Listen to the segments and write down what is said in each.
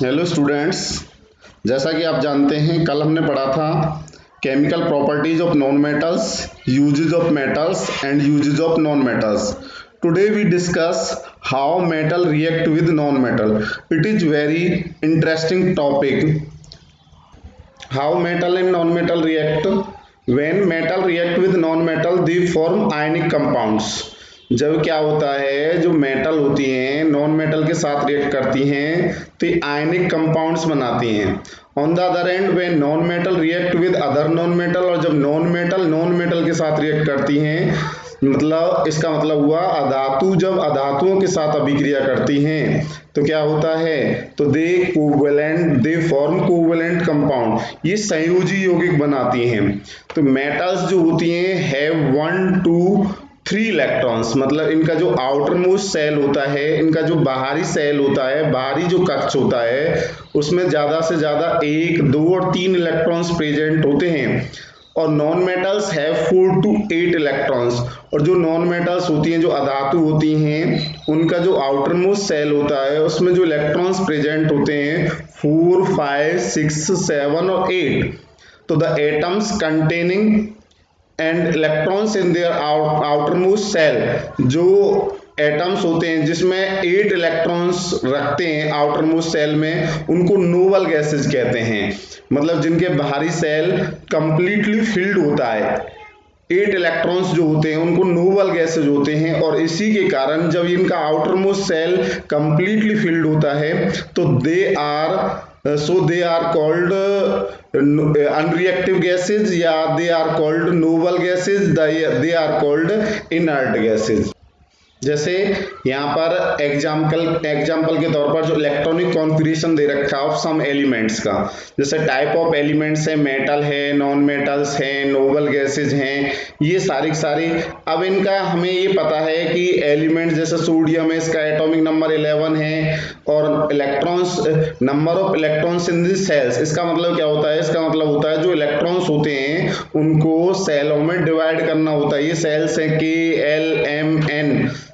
Hello students, जैसा कि आप जानते हैं कल हमने पढ़ा था chemical properties of non metals, uses of metals and uses of non metals. Today we discuss how metal react with non metal. It is very interesting topic. How metal and non metal react. When metal react with non metal they form ionic compounds. जब क्या होता है, जो metal होती हैं non metal के साथ react करती हैं तो आयनिक कंपाउंड्स बनाती हैं. On the other and when non metal react with other non metal, और जब नॉन मेटल के साथ रिएक्ट करती हैं, मतलब इसका मतलब हुआ अधातु जब अधातुओं के साथ अभिक्रिया करती हैं तो क्या होता है, तो दे फॉर्म कोवेलेंट कंपाउंड. ये संयोजी यौगिक बनाती हैं. तो मेटल्स जो होती हैं हैव 1 2 3 इलेक्ट्रॉन्स. मतलब इनका जो आउटर मोस्ट सेल होता है, इनका जो बाहरी सेल होता है, बाहरी जो कक्ष होता है, उसमें ज्यादा से ज्यादा 1 2 और 3 इलेक्ट्रॉन्स प्रेजेंट होते हैं. और non metals have 4 to 8 electrons. और जो नॉन मेटल्स होती हैं, जो अधातु होती हैं, उनका जो आउटर मोस्ट सेल होता है, उसमें जो इलेक्ट्रॉन्स प्रेजेंट होते हैं 4 5 6 7 और 8. तो the atoms containing and electrons in their outermost shell, जो एटम्स होते हैं जिसमें 8 इलेक्ट्रॉन्स रखते हैं आउटरमोस्ट सेल में, उनको नोबल गैसेज कहते हैं. मतलब जिनके बाहरी सेल कंप्लीटली फिल्ड होता है, 8 इलेक्ट्रॉन्स जो होते हैं उनको नोबल गैसेज होते हैं. और इसी के कारण जब इनका आउटरमोस्ट सेल कंप्लीटली फिल्ड होता है तो they are called unreactive gases, या they are called noble gases, they are called inert gases. जैसे यहाँ पर एग्जाम्पल के तौर पर जो इलेक्ट्रॉनिक कॉन्फ़िगरेशन दे रखा है ऑफ सम एलिमेंट्स का, जैसे टाइप ऑफ एलिमेंट्स है, मेटल है, नॉन मेटल्स हैं, नोबल गैसेज हैं, ये सारी. अब इनका हमें ये पता है कि एलिमेंट जैसे सोडियम है, इसका एटॉमिक नंबर 11 है, और electrons number of electrons in the shells. इसका मतलब क्या होता है, इसका मतलब होता है जो इलेक्ट्रॉन्स होते हैं उनको सेलों में डिवाइड करना होता है. ये सेल्स हैं KLMN,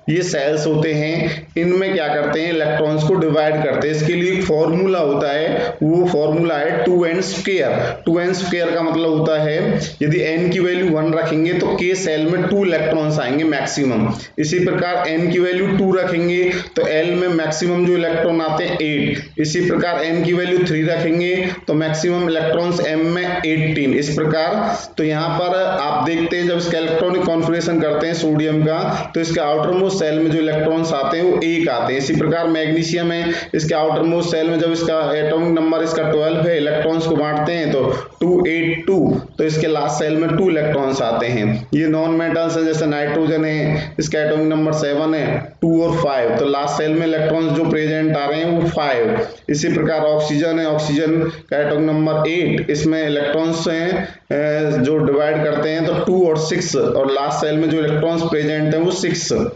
ये सेल्स होते हैं. इनमें क्या करते हैं, इलेक्ट्रॉन्स को डिवाइड करते हैं. इसके लिए एक फॉर्मूला होता है, वो फॉर्मूला है 2n स्क्वायर. 2n स्क्वायर का मतलब होता है यदि n की वैल्यू 1 रखेंगे तो k सेल में 2 इलेक्ट्रॉन्स आएंगे मैक्सिमम. इसी प्रकार n की वैल्यू 2 रखेंगे तो l में मैक्सिमम जो इलेक्ट्रॉन आते हैं 8. इसी प्रकार n की वैल्यू 3 रखेंगे तो मैक्सिमम इलेक्ट्रॉन्स m में 18. इस प्रकार तो यहाँ पर आप देखते हैं जब इसका इलेक्ट्रॉनिक कॉन्फ़िगरेशन करते हैं सोडियम का, तो इसके आउटर मोस्ट सेल में जो इलेक्ट्रॉन्स आते हैं वो 1 आते हैं. इसी प्रकार मैग्नीशियम है, इसके आउटर मोस्ट सेल में जब इसका एटॉमिक नंबर इसका 12 है, इलेक्ट्रॉन्स को बांटते हैं तो 2 8 2, तो इसके लास्ट सेल में 2 इलेक्ट्रॉन्स आते हैं. ये नॉन मेटल्स है, जैसे नाइट्रोजन है, इसका एटॉमिक नंबर 7 है, 2 और 5, तो लास्ट सेल में इलेक्ट्रॉन्स जो प्रेजेंट आ रहे हैं वो 5. इसी प्रकार ऑक्सीजन है, ऑक्सीजन का एटॉमिक नंबर 8, इसमें इलेक्ट्रॉन्स हैं जो डिवाइड करते हैं तो 2 और 6, और लास्ट सेल में जो इलेक्ट्रॉन्स प्रेजेंट हैं वो 6.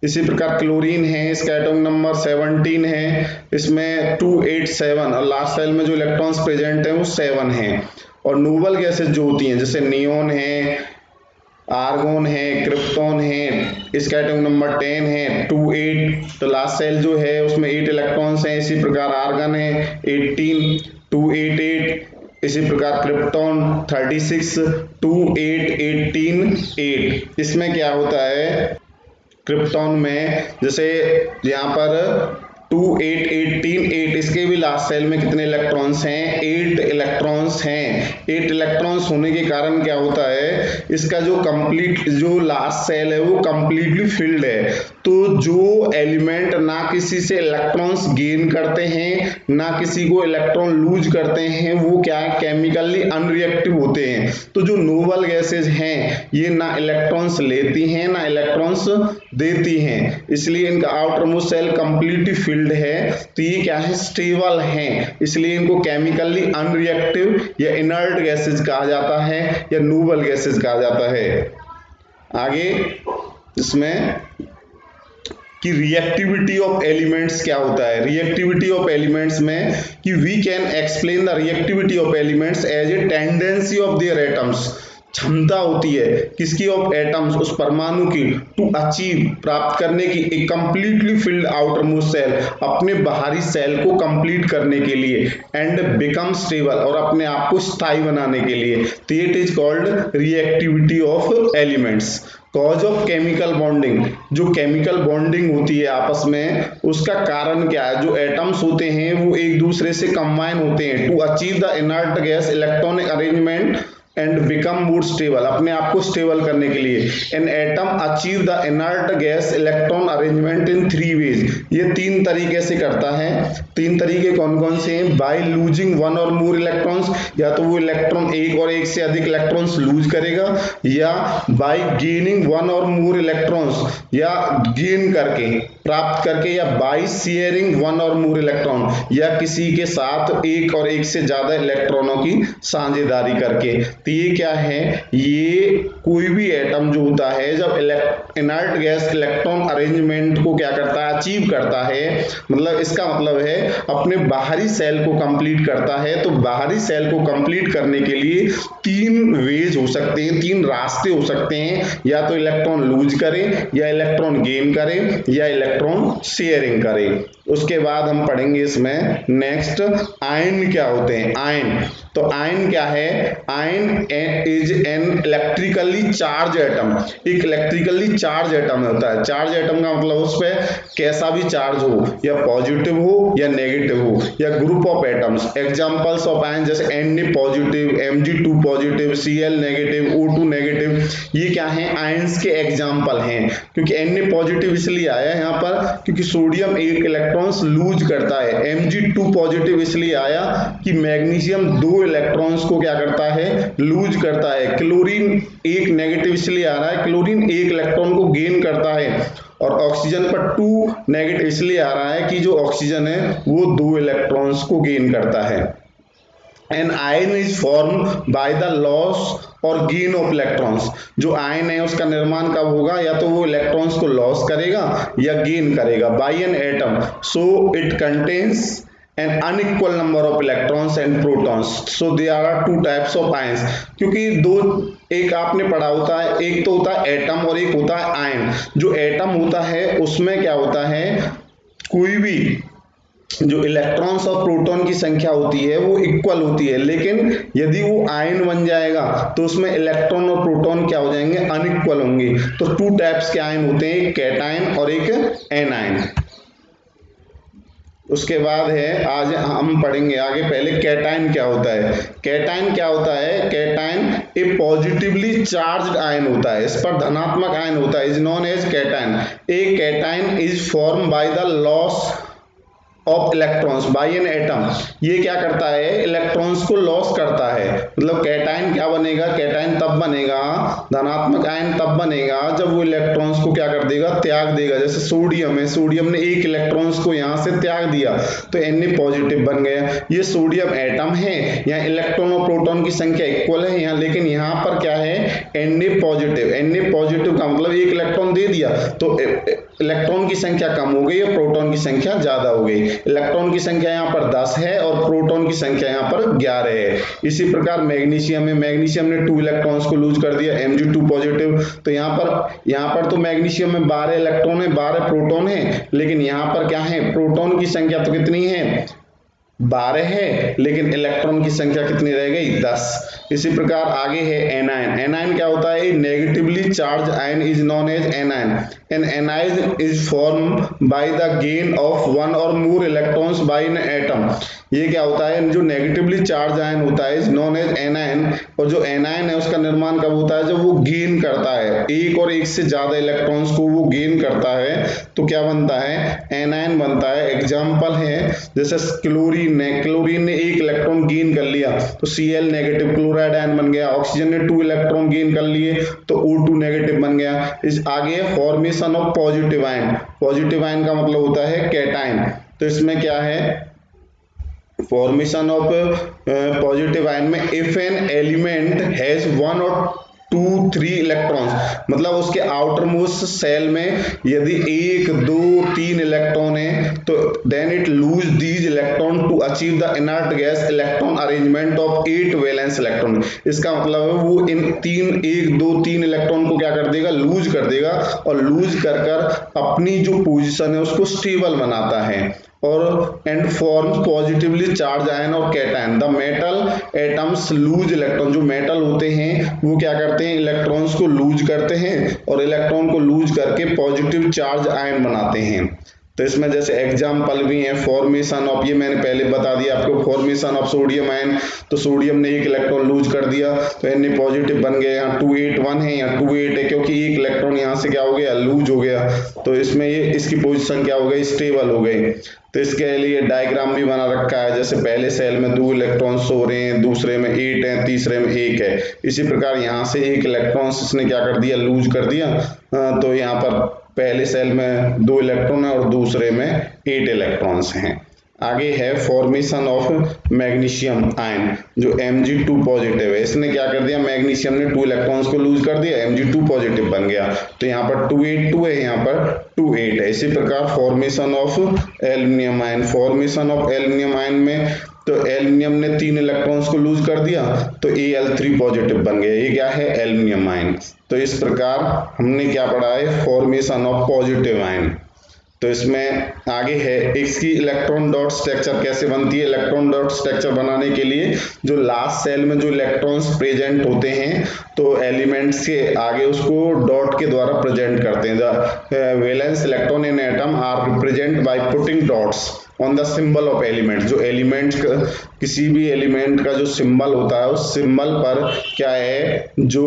इसी प्रकार क्लोरीन है, इसका एटॉमिक नंबर 17 है, इसमें 2 8 7, और लास्ट सेल में जो इलेक्ट्रॉन्स प्रेजेंट हैं वो 7 हैं. और नोबल गैसेज जो होती हैं जैसे नियोन है, आर्गोन है, क्रिप्टॉन है, इसका एटॉमिक नंबर 10 है, 2 8, तो लास्ट सेल जो है उसमें 8 इलेक्ट्रॉन्स हैं. इसी प्रकार आर्गन है 18, 2 8 8. इसी प्रकार क्रिप्टॉन 36, 2 8 18 8. इसमें क्या होता है, क्रिप्टॉन में जैसे यहाँ पर 2 8 18 8, इसके भी लास्ट सेल में कितने इलेक्ट्रॉन्स हैं, 8 इलेक्ट्रॉन्स हैं. 8 इलेक्ट्रॉन्स होने के कारण क्या होता है, इसका जो लास्ट सेल है वो कंप्लीटली फिल्ड है. तो जो एलिमेंट ना किसी से इलेक्ट्रॉन्स गेन करते हैं ना किसी को इलेक्ट्रॉन लूज करते हैं, वो क्या है, केमिकली अनरिएक्टिव होते हैं. तो जो नोबल गैसेज हैं ये ना इलेक्ट्रॉन्स लेती हैं ना इलेक्ट्रॉन्स देती हैं, इसलिए इनका outermost shell completely filled है. तो ये क्या है, स्टेबल हैं, इसलिए इनको केमिकली अनरिएक्टिव या इनर्ट गैसेज कहा जाता है या नोबल गैसेज कहा जाता है. आगे इसमें कि रिएक्टिविटी ऑफ एलिमेंट्स क्या होता है. रिएक्टिविटी ऑफ एलिमेंट्स में कि we can explain the reactivity of elements as a tendency of their atoms. क्षमता होती है किसकी, ऑफ एटम्स, उस परमाणु की, टू अचीव, प्राप्त करने की, एक completely filled outermost shell, अपने बाहरी सेल को कंप्लीट करने के लिए, एंड बिकम स्टेबल, और अपने आप को स्थायी बनाने के लिए। तो it is called reactivity of elements. Cause of chemical bonding, जो केमिकल बॉन्डिंग होती है आपस में, उसका कारण क्या है, जो एटम्स होते हैं वो एक दूसरे से कंबाइन होते हैं to achieve the inert gas electronic arrangement and become more stable, अपने आप को स्टेबल करने के लिए। An atom achieve the inert gas electron arrangement in 3 ways, ये 3 तरीके से करता है। 3 तरीके कौन कौन से हैं, by losing 1 or more electrons, या तो वो इलेक्ट्रॉन एक और एक से अधिक इलेक्ट्रॉन्स लूज करेगा, या bye gaining 1 or more electrons, या गेन करके, प्राप्त करके, या by sharing 1 or more electron, या किसी के साथ एक और एक से ज्यादा इलेक्ट्रॉनों की साझेदारी करके। तो ये क्या है, ये कोई भी एटम जो होता है जब इनर्ट गैस इलेक्ट्रॉन अरेंजमेंट को क्या करता है, अचीव करता है, मतलब इसका मतलब है अपने बाहरी सेल को कंप्लीट करता है। तो बाहरी सेल को कंप्लीट करने के लिए 3 वेज हो सकते हैं, 3 रास्ते हो सकते हैं, या तो इलेक्ट्रॉन लूज करे, या इलेक्ट्रॉन गेन करे, या इलेक्ट्रॉन शेयरिंग करे। उसके बाद हम पढ़ेंगे इसमें नेक्स्ट आयन क्या होते हैं। आयन, तो आयन क्या है, ion is an electrically charge atom, एक इलेक्ट्रिकली चार्ज एटम होता है। चार्ज एटम का मतलब उस पे कैसा भी चार्ज हो, या पॉजिटिव हो या नेगेटिव हो, या group of atoms. Examples of ion जैसे Na positive, Mg2 positive, Cl negative, O2 negative, ये क्या है, आयंस के एग्जांपल हैं। क्योंकि Na पॉजिटिव इसलिए आया है यहाँ पर क्योंकि सोडियम एक इलेक्ट्रॉन्स लूज करता है। Mg2 पॉजिटिव इसलिए आया कि मैग्नीशियम 2 इलेक्ट्रॉन्स को क्या करता है, लूज करता है। क्लोरीन एक नेगेटिव इसलिए आ रहा है, क्लोरीन एक इलेक्ट्रॉन को गेन करता है। और ऑक्सीजन पर 2 नेगेटिव इसलिए आ रहा है कि जो ऑक्सीजन है वो 2 इलेक्ट्रॉन्स को गेन करता है। An ion is form by the loss or gain of electrons, जो आयन है उसका निर्माण कब होगा, या तो वो इलेक्ट्रॉन्स को लॉस करेगा या गेन करेगा by an atom, so it contains an unequal number of electrons and protons, so there are 2 types of ions। क्योंकि दो, एक आपने पढ़ा होता है, एक तो होता है एटम और एक होता है आयन। जो एटम होता है उसमें क्या होता है, कोई भी जो इलेक्ट्रॉन्स और प्रोटॉन की संख्या होती है वो इक्वल होती है, लेकिन यदि वो आयन बन जाएगा तो उसमें इलेक्ट्रॉन और प्रोटॉन क्या हो जाएंगे, अनइक्वल होंगे। तो 2 टाइप्स के आयन होते हैं, एक कैटायन और एक एनायन। उसके बाद है, आज हम पढ़ेंगे आगे, पहले कैटायन क्या होता है। कैटायन क्या होता है, cation a positively charged ion होता है, इस पर धनात्मक आयन होता है, is known as cation. A cation is form by the loss of electrons by an atom, ये क्या करता है, इलेक्ट्रॉन्स को लॉस करता है। मतलब कैटायन क्या बनेगा, कैटायन तब बनेगा, धनात्मक आयन तब बनेगा जब वो इलेक्ट्रॉन्स को क्या कर देगा, त्याग देगा। जैसे सोडियम है, सोडियम ने एक इलेक्ट्रॉन्स को यहाँ से त्याग दिया तो Na पॉजिटिव बन गया। ये सोडियम एटम है, यहाँ इलेक्ट्रॉन और प्रोटॉन की संख्या इक्वल है यहाँ, लेकिन यहाँ पर क्या है, Na पॉजिटिव। Na पॉजिटिव का मतलब एक इलेक्ट्रॉन दे दिया तो इलेक्ट्रॉन की संख्या कम हो गई और प्रोटॉन की संख्या ज्यादा हो गई। इलेक्ट्रॉन की संख्या यहाँ पर 10 है और प्रोटॉन की संख्या यहाँ पर 11 है। इसी प्रकार मैग्नीशियम है, मैग्नीशियम ने 2 इलेक्ट्रॉन्स को लूज कर दिया, Mg2 पॉजिटिव। तो यहाँ पर तो मैग्नीशियम में 12 इलेक्ट्रॉन है, 12 प्रोटॉन है, लेकिन यहाँ पर क्या है, प्रोटॉन की संख्या तो कितनी है, 12 है, लेकिन इलेक्ट्रॉन की संख्या कितनी रह गई, 10। इसी प्रकार आगे है एनायन। एनायन क्या होता है, negatively charge ion is known as anion. An anion is form by the gain of 1 or more electrons by an atom. ये क्या होता है, जो नेगेटिवली चार्ज आयन होता है इज नोन एज एनायन, और जो एनायन है उसका निर्माण कब होता है, जब वो गेन करता है, एक और एक से ज्यादा इलेक्ट्रॉन्स को वो गेन करता है तो क्या बनता है, एनायन बनता है। एग्जाम्पल है जैसे क्लोरीन ने, क्लोरीन ने एक इलेक्ट्रॉन गेन कर लिया तो Cl नेगेटिव क्लोराइड आयन बन गया। ऑक्सीजन ने 2 इलेक्ट्रॉन गेन कर लिए तो O2 नेगेटिव बन गया। इस आगे formation of positive ion. Positive ion का मतलब होता है कैटायन। तो इसमें क्या है, फॉर्मेशन ऑफ पॉजिटिव आयन में इफ एन एलिमेंट हैज 1 और 2 3 इलेक्ट्रॉन्स, मतलब उसके आउटर मोस्ट सेल में यदि 1 2 3 इलेक्ट्रॉन है तो then it lose these electron to achieve the inert gas electron arrangement of 8 valence electron. इसका मतलब है वो इन 1 2 3 इलेक्ट्रॉन को क्या कर देगा, लूज कर देगा, और लूज कर कर अपनी जो पोजीशन है उसको स्टेबल बनाता है और and form positively charge ion और cation. The metal atoms lose electron, जो मेटल होते हैं वो क्या करते हैं, इलेक्ट्रॉन्स को लूज करते हैं और इलेक्ट्रॉन को लूज करके पॉजिटिव चार्ज आयन बनाते हैं। तो इसमें जैसे एग्जाम्पल भी है फॉर्मेशन ऑफ, ये मैंने पहले बता दिया आपको, फॉर्मेशन ऑफ सोडियम आयन, तो सोडियम ने 1 इलेक्ट्रॉन लूज कर दिया तो Na पॉजिटिव बन गया, यहाँ 281 है यहाँ 28 है, क्योंकि 1 इलेक्ट्रॉन यहाँ से क्या हो गया, लूज हो गया, तो इसमें ये इसकी पोजीशन क्या हो गई, स्टेबल हो गई। तो इसके लिए डायग्राम भी बना रखा है, जैसे पहले सेल में 2 इलेक्ट्रॉन हो रहे हैं, दूसरे में 8 है, तीसरे में 1 है। इसी प्रकार यहाँ से 1 इलेक्ट्रॉन इसने क्या कर दिया, लूज कर दिया, तो यहाँ पर पहले सेल में 2 इलेक्ट्रॉन है और दूसरे में 8 इलेक्ट्रॉन्स हैं। आगे है फॉर्मेशन ऑफ मैग्नीशियम आयन, जो Mg2 पॉजिटिव है, इसने क्या कर दिया, मैग्नीशियम ने 2 इलेक्ट्रॉन्स को लूज कर दिया, Mg2 पॉजिटिव बन गया, तो यहाँ पर 282 है, यहाँ पर 28 है। इसी प्रकार formation of aluminium ion, formation of aluminium ion में तो एल्यूमिनियम ने 3 इलेक्ट्रॉन्स को लूज कर दिया तो Al3 पॉजिटिव बन गया, ये क्या है, एल्यूमिनियम आयन। तो इस प्रकार हमने क्या पढ़ा है, फॉर्मेशन ऑफ पॉजिटिव आयन। तो इसमें आगे है इसकी इलेक्ट्रॉन डॉट स्ट्रक्चर कैसे बनती है। इलेक्ट्रॉन डॉट स्ट्रक्चर बनाने के लिए जो लास्ट सेल में जो इलेक्ट्रॉन्स प्रेजेंट होते हैं तो एलिमेंट्स के आगे उसको डॉट के द्वारा प्रेजेंट करते हैं। The valence electron in atom are represent by putting dots on the symbol of element. जो एलिमेंट किसी भी एलिमेंट का जो सिंबल होता है उस सिंबल पर क्या है, जो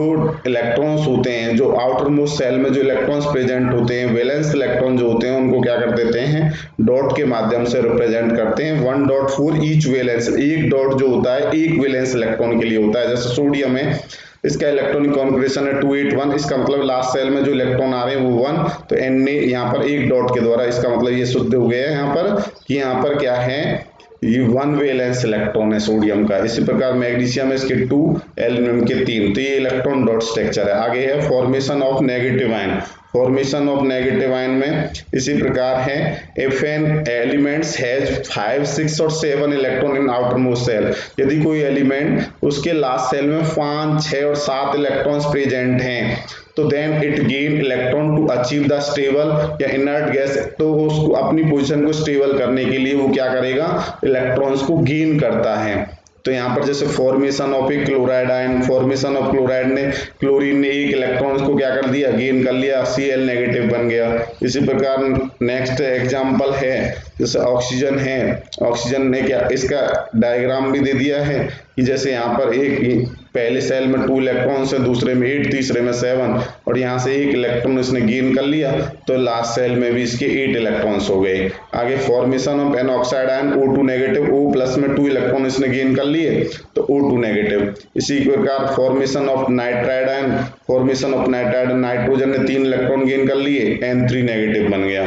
इलेक्ट्रॉन्स होते हैं, जो आउटर मोस्ट सेल में जो इलेक्ट्रॉन्स प्रेजेंट होते हैं, वैलेंस इलेक्ट्रॉन जो होते हैं उनको क्या कर देते हैं, डॉट के माध्यम से रिप्रेजेंट करते हैं। 1 डॉट फॉर ईच वैलेंस, एक डॉट जो होता है एक वैलेंस इलेक्ट्रॉन के लिए होता है। जैसे सोडियम है, इसका इलेक्ट्रॉनिक कॉन्फ़िगरेशन है 281, इसका मतलब लास्ट सेल में जो इलेक्ट्रॉन आ रहे हैं वो 1, तो एन ने यहाँ पर एक डॉट के द्वारा, इसका मतलब ये शुद्ध हो गया है यहाँ पर कि यहाँ पर क्या है, ये 1 वैलेंस इलेक्ट्रॉन है सोडियम का। इसी प्रकार मैग्नीशियम इसके 2, एल्यूमिनियम के 3, तो ये इलेक्ट्रॉन डॉट स्ट्रक्चर है। आगे है formation of negative ion. Formation of negative ion में इसी प्रकार है, इफ एन एलिमेंट्स हैज 5 6 और 7 electron in outermost shell, यदि कोई एलिमेंट उसके लास्ट सेल में 5 6 और 7 इलेक्ट्रॉन्स प्रेजेंट हैं तो then it gain electron to achieve the stable या इनर्ट गैस, तो उसको अपनी पोजीशन को स्टेबल करने के लिए वो क्या करेगा, इलेक्ट्रॉन्स को गेन करता है। तो यहाँ पर जैसे formation of A chloride ion, formation of chloride ने, क्लोरीन ने 1 इलेक्ट्रॉन को क्या कर दिया, गेन कर लिया, Cl नेगेटिव बन गया। इसी प्रकार नेक्स्ट एग्जांपल है जैसे ऑक्सीजन है, ऑक्सीजन ने क्या, इसका डायग्राम भी दे दिया है कि जैसे यहाँ पर एक पहले सेल में 2 इलेक्ट्रॉन्स है, दूसरे में 8, तीसरे में 7, और यहाँ से 1 इलेक्ट्रॉन इसने गेन कर लिया तो लास्ट सेल में भी इसके 8 इलेक्ट्रॉन्स हो गए। आगे formation of an oxide ion, O2 negative, O plus में 2 इलेक्ट्रॉन इसने गेन कर लिए तो O2 नेगेटिव। इसी प्रकार formation of nitride ion, formation of nitride, nitrogen ने 3 इलेक्ट्रॉन गेन कर लिए, N3 नेगेटिव बन गया।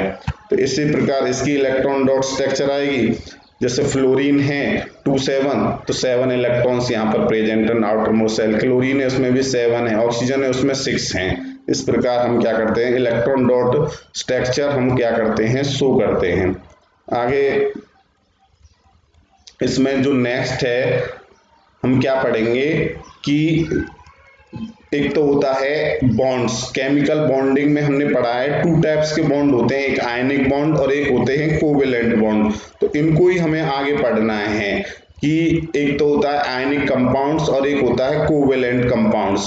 तो इसी प्रकार इसकी इलेक्ट्रॉन डॉट स्ट्रक्चर आएगी। जैसे फ्लोरीन है 2 7, तो 7 इलेक्ट्रॉन्स यहाँ पर प्रेजेंट है आउटर मोस्ट सेल, क्लोरीन है उसमें भी 7 है, ऑक्सीजन है उसमें 6 हैं। इस प्रकार हम क्या करते हैं, इलेक्ट्रॉन डॉट स्ट्रक्चर हम क्या करते हैं, शो करते हैं। आगे इसमें जो नेक्स्ट है हम क्या पढ़ेंगे कि एक तो होता है बॉन्ड्स, केमिकल बॉन्डिंग में हमने पढ़ा है 2 टाइप्स के बॉन्ड होते हैं, एक आयनिक बॉन्ड और एक होते हैं कोवेलेंट बॉन्ड। तो इनको ही हमें आगे पढ़ना है कि एक तो होता है आयनिक कंपाउंड्स और एक होता है कोवेलेंट कंपाउंड्स।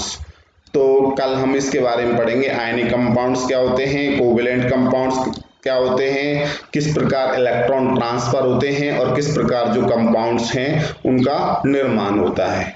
तो कल हम इसके बारे में पढ़ेंगे, आयनिक कंपाउंड्स क्या होते हैं, कोवेलेंट कंपाउंड्स क्या होते हैं, किस प्रकार इलेक्ट्रॉन ट्रांसफर होते हैं और किस प्रकार जो कंपाउंड्स हैं उनका निर्माण होता है।